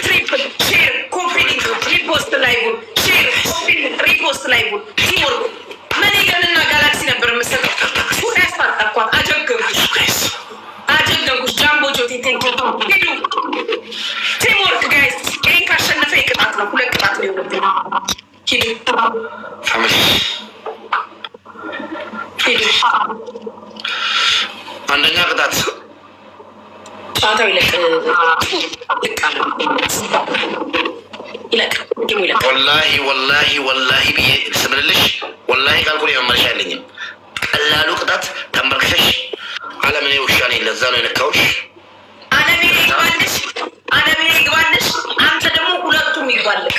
ትሪፕል ሼር ኮፒሊንግ ሪፖስት ላይቡን ሼር ኮፒሊንግ ሪፖስት ላይቡን ቲምወርክ መኔገንና ጋላክሲ ነበር የምሰጠው። ሁሉ ያስታጣኳት አጀገንኩሽ ጃምቦ ጆቴ ቴንክ ሂዱ ቲምወርክ ጋይስ። ይህን ካሸነፈ ቅጣት ነው፣ 2 ቅጣት ነው የሆነብኝ። ሂዱ ሂዱ። አንደኛ ቅጣት ጨዋታው ይለቅ። ወላሂ ብዬ ስምልልሽ ወላሂ ካልኩል የመመለሻ የለኝም። ቀላሉ ቅጣት ተንበርክሸሽ አለምን ውሻ ነኝ ለዛ ነው የነካውሽ። አለሜ ይግባልሽ። አንተ ደግሞ ሁለቱም ይግባልክ።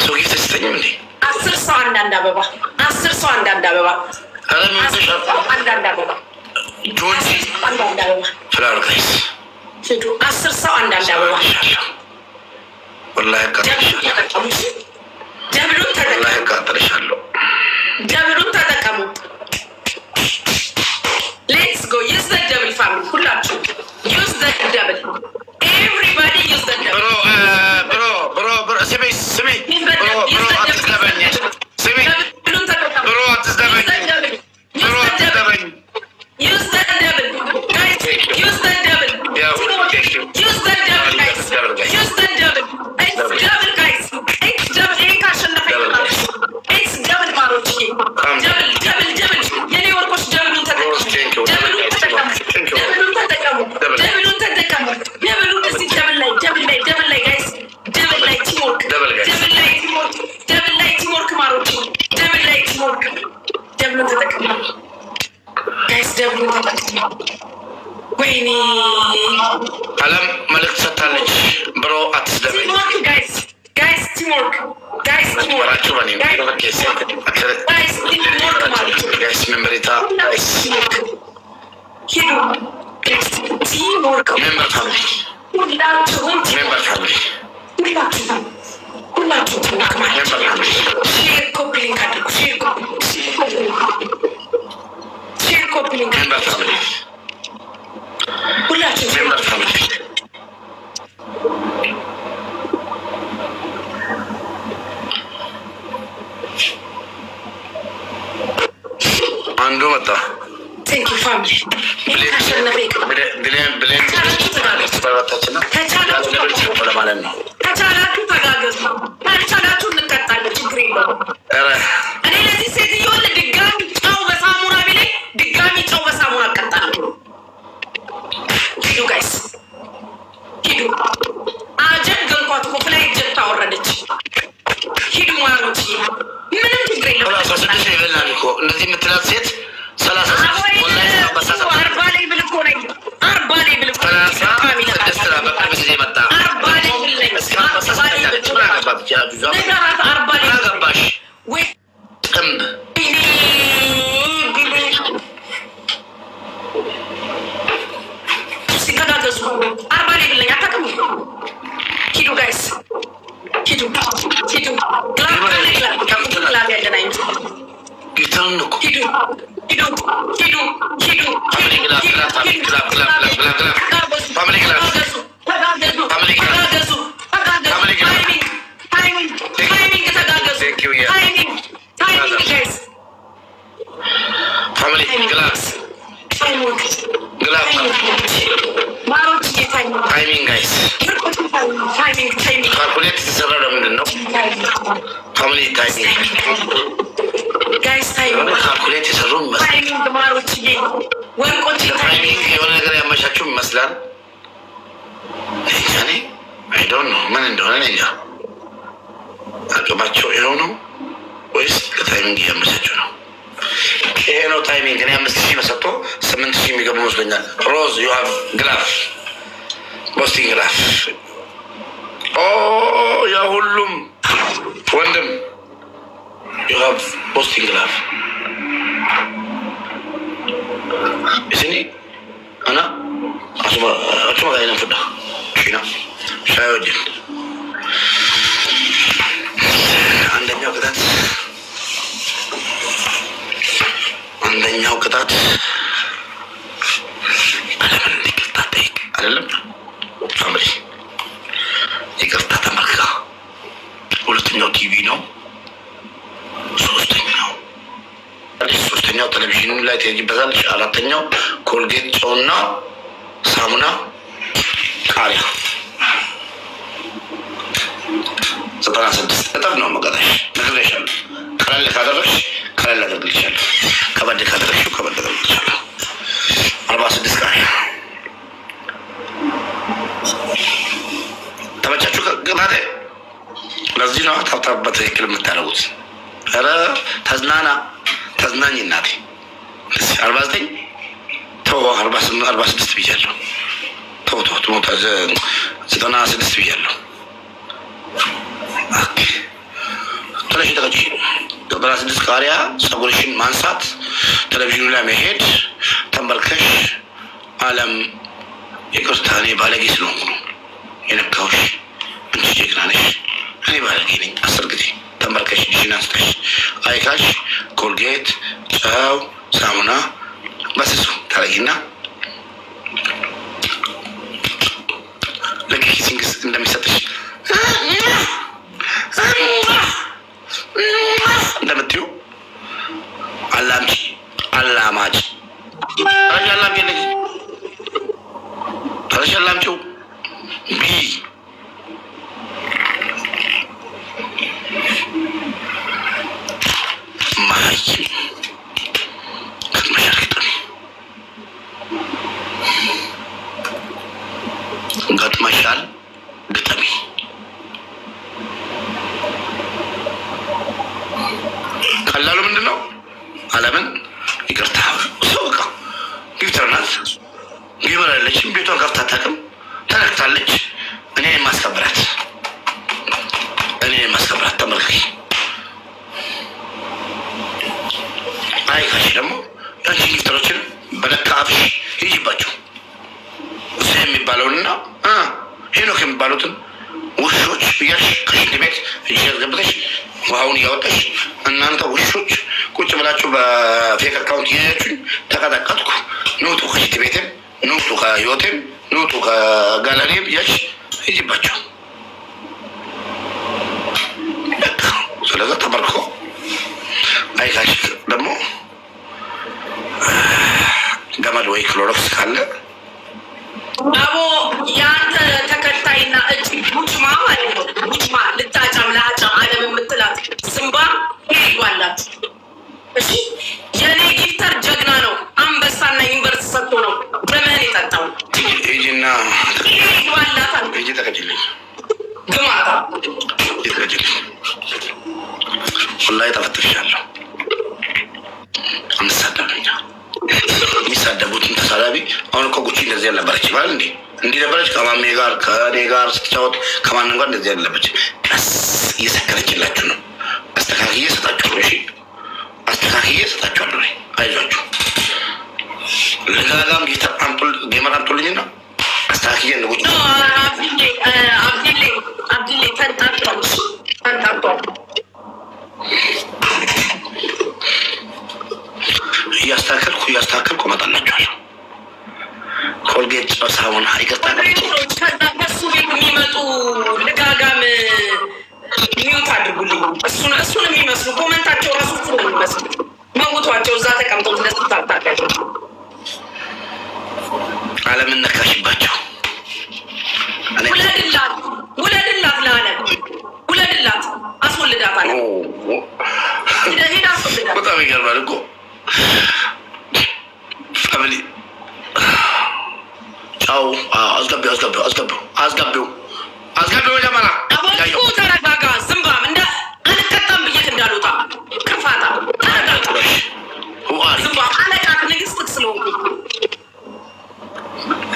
ሰው ጊፍት አይሰጠኝም እንዴ? 10 ሰው አንዳንድ አበባ 10 ሰው አንዳንድ አበባ አንዳንድ አበባ ፍላሩ ጋይስ ሂዱ 10 ሰው አንዳንድ አበባ። ወላሂ ደብሉን ተጠቀሙ። ሌትስ ጎ ዩዝ ዘ ደብል ፋሚሊ ሁላችሁ ዩዝ ዘ ደብል ኤቭሪባዲ ዩዝ ዘ ደብል። ብሮ ስሚ አትስደበኝ። Use the double, guys. Use the double. Use the double, guys. Use the double. It's double, guys. It's double. It's double, Maruchi. Double. Yeni workos double tadakamu. Double like, guys. Double like teamwork. Double like teamwork, Maruchi. Double like teamwork. Double tadakamu. ጋይስ ደብሉ ተጠቅሞ ወይኔ አለም መልእክት ሰጥታለች። ብሮ አትስደበኝ። ጋይስ ቲምወርክ ሜምበሪታ ሂዱ ቲምወርክ ሜምበር ፋሚሊ ሁላችሁ ቲምወርክ ማለት ሼር ኮፒ ሊንክ አድርጉ። ሼር ኮፒ ሊንክ ሁላችሁ አንዱ መጣ። ቴንክ ዩ ፋሚሊ ከቻላችሁ ተጋገዙ፣ ካልቻላችሁ እንቀጣለን። ችግር የለውም። እኔ ለዚህ ሴትዮ ድጋሚ ጨው በሳሙና ቢለኝ ድጋሚ ጨው በሳሙና እቀጣለሁ። ሂዱ ጋይስ ሂዱ። አጀገንኳት እኮ ፍላይ ጀት ታወረደች። ሂዱ ማሮች፣ ምንም ችግር የለውም። 16 ይበላል እኮ እንደዚህ የምትላት ሴት 30 40 ላይ ብል እኮ ነኝ። 40 ላይ ብል እኮ ነኝ። ሲተጋገዙ 40 ላይ ብለኝ አታውቅም። ሂዱ ጋይስ ሂዱ። ግላብ ያገናኝ ካልኩሌት የተሰራ ለምንድን ነው? ፋሚሊ ጋይስ ካልኩሌት የሰሩ ታይሚንግ የሆነ ነገር ያመቻችሁ ይመስላል። እኔ አይዶን ነው ምን እንደሆነ እንጃ። አቅማቸው ይኸው ነው ወይስ ለታይሚንግ እያመቻችሁ ነው? ይሄ ነው ታይሚንግ። እኔ 5000 በሰጥቶ 8000 የሚገቡ መስሎኛል። ሮዝ ዩ ሃቭ ግላፍ ቦስቲንግ ግላፍ። ያ ሁሉም ወንድም ዩ ሃቭ ቦስቲንግ ግላፍ እስኒ አና አቹማ ጋር ነፍዳ ሺና ሻዮጅን አንደኛው ቅጣት ትሄጂበታለሽ። አራተኛው ኮልጌት ጨውና ሳሙና ቃሪያ 96 እጥፍ ነው መቀጣሽ። ነግሬሻለሁ። ቀለል ካደረግሽ ቀለል አደርግልሻለሁ፣ ከበድ ካደረግሽው ከበድ አደርግልሻለሁ። 46 ቃሪያ ተመቻችሁ? ቅጣቴ ለዚህ ነው ታብታብ በትክክል የምታደርጉት። ኧረ ተዝናና ተዝናኝ እናቴ። 49 ተው 46 ብያለሁ። ተው 96 ብያለሁ። ትንሽ ተቀጭ 96 ቃሪያ፣ ፀጉርሽን ማንሳት፣ ቴሌቪዥኑ ላይ መሄድ፣ ተንበርከሽ አለም ይቅርታ እኔ ባለጌ ስለሆንኩ ነው የነካሁሽ፣ አንቺ ጀግና ነሽ፣ እኔ ባለጌ ነኝ። 10 ጊዜ ተንበርከሽ እጅሽን አንስተሽ አይካሽ ኮልጌት ጨው ሳሙና በስሱ ታረጊና ልክ ኪሲንግስ እንደሚሰጥሽ እንደምትዩ አላምጪ አላማጭ አላምጪው ቢ ማይ ገጥመሻል ግጠሚ። ቀላሉ ምንድን ነው? አለምን ይቅርታ ሰው በቃ ጊፍተር ናት፣ ጌመር ያለችም ቤቷን ከፍታ አታውቅም፣ ተነክታለች። እኔ የማስከብራት ተመልከኝ። አይካሽ ደግሞ ያንቺ ጊፍተሮችን በለካ አፍሽ ይይባቸው እሱ የሚባለውንና ሄኖክ የሚባሉትን ውሾች ብያሽ ከሽንት ቤት እጅ ያስገብተሽ ውሃውን እያወጣሽ እናንተ ውሾች ቁጭ ብላችሁ በፌክ አካውንት እያያችሁኝ ተቀጠቀጥኩ፣ ንውጡ ከሽንት ቤቴም፣ ንውጡ ከህይወቴም፣ ንውጡ ከጋለሪም ብያሽ ይጅባቸው። ስለዛ ተመርኮ አይካሽ ደግሞ ገመድ ወይ ክሎሮክስ ካለ አቦ የአንተ ተከታይና እጅ ቡጭማ ማለት ነው። ቡጭማ ልታጫም ለአጫም አለም የምትላት ዝምባ ይጓላት። እሺ የኔ ጊፍተር ጀግና ነው። አንበሳና ዩኒቨርሲቲ ሰጥቶ ነው በመህን የጠጣው። ሂጂና ይጓላታል። ሂጂ ተቀጅልኝ ግማታ ተቀጅልኝ ሁላይ ተፈትሻለሁ። አንሳደብኛ የሚሳደቡትን ተሳዳቢ አሁን እኮ ጉቺ እንደዚህ ያልነበረች ይባል እንዴ? እንዲህ ነበረች ከማሜ ጋር ከእኔ ጋር ስትጫወት ከማንም ጋር እንደዚህ ያለበች። ቀስ እየሰከረችላችሁ ነው። አስተካክዬ ሰጣችሁ ነው። እሺ አስተካክዬ ሰጣችኋለሁ። አይዟችሁ። ለጋጋም ጌመር አምጡልኝና አስተካክዬ እንደጉጭ አብዲሌ ተንጣጣች እያስተካከልኩ እመጣላችኋለሁ። ኮልጌት ጨው ሳሙና ይቅርታ ከሱ ቤት የሚመጡ ልጋጋም ሚዩት አድርጉልኝ። እሱን የሚመስሉ ኮመንታቸው ራሱ እሱ ነው የሚመስሉ መውቷቸው እዛ ተቀምጠው እንደሱ ታታቀል አለምን ነካሽባቸው። ውለድላት ለአለም ውለድላት፣ አስወልዳት አለ ሄዳ አስወልዳት። በጣም ይገርማል እኮ ፋሚሊ ጫው አስገቢው ጀመራ አቦ ተረጋጋ። ዝምባም እንደ አልቀጣም ብዬሽ እንዳልወጣ ክፋታ ተረጋጋ። ዝምባም አለቃት ንግስት ስለሆንኩ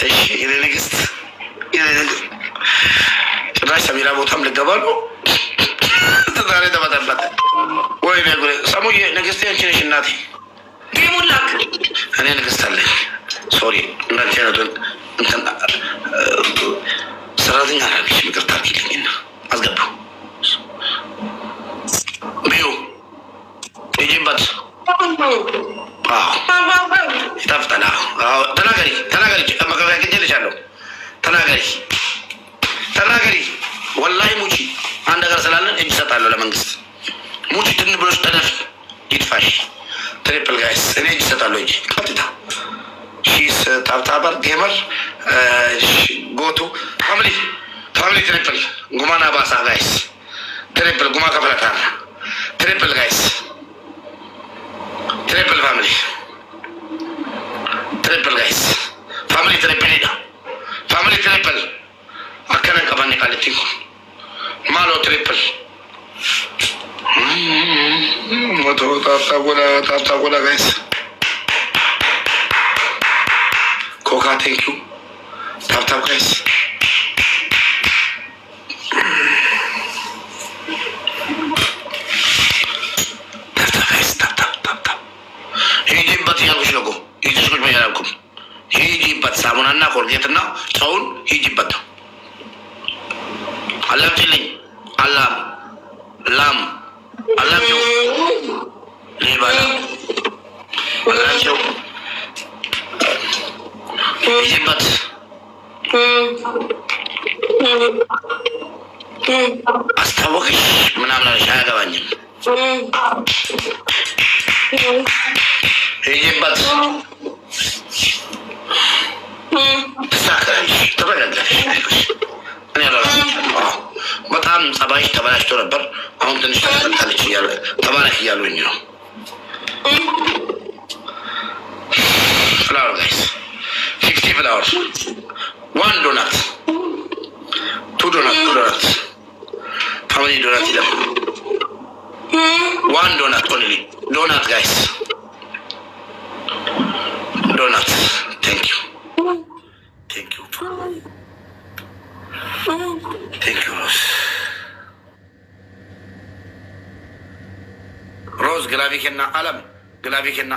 እሺ የኔ ንግስት ጭራሽ ሰሚራ ቦታም ልገባ ነው። ዛሬ ተመጠበጠ ወይ ነጉሬ ሰሙዬ ንግስቴ አንቺ ነሽ እናቴ። ጌሙላክ እኔ ንግስት አለኝ። ሶሪ እንዳንቺ አይነቱን እንትን ሰራተኛ አላልሽ ይቅርታ አድርጊልኝና አስገባው ቢዩ ይጅበት ይጣፍጣል። ተናገሪ መከፋያ ግንጀልሻለሁ። ተናገሪ ወላሂ ሙቺ አንድ ነገር ስላለን እጅ እሰጣለሁ ለመንግስት። ሙቺ ትን ብሎች ተደፊ ይጥፋሽ። ትሪፕል ጋይስ እኔ እጅ እሰጣለሁ። እልክልሻለሁ እንጂ ቀጥታ ሺስ ታብታበር ጌመር ጎቱ ፋሚሊ ትሪፕል ጉማና ባሳ ጋይስ ትሪፕል ጉማ ከፍለታል ትሪፕል ጋይስ ትሪፕል ፋሚሊ ትሪፕል ሄዳ ፋሚሊ ትሪፕል አከነን ቀባኔ ቃልቲንኩ ማሎ ትሪፕል ሞቶ ታብታጎላ ጋይስ ኮካ ቴንኪዩ ታብታብ ጋይስ ታብታብ ሂጂበት እያልኩሽ ነው እኮ ሂጂሽ ቁጭ በይ አላልኩም። ሂጂበት ሳሙናና ኮልጌትና ጨውን ሂጂበት። አላምጪልኝ ላም አላምጪው ሌባላ አላምጪው ሂጂበት አስታወቅሽ ምናምን አለሽ አያገባኝም። ሂጂበት ትሳካለሽ ትረጋጋለሽ። እኔ በጣም ጸባይሽ ተበላሽቶ ነበር። አሁን ትንሽ ተረጋግታለች ተባረክ እያሉኝ ነው። ፍላወር ጋይስ 50 ፍላወር 1 ዶናት 2 ዶናት ፋሚሊ ዶናት ይላል 1 ዶናት ኦንሊ ዶናት ጋይስ ዶናት ቴንኪዩ ሮዝ ግላቪኬና አለም ግላቪኬና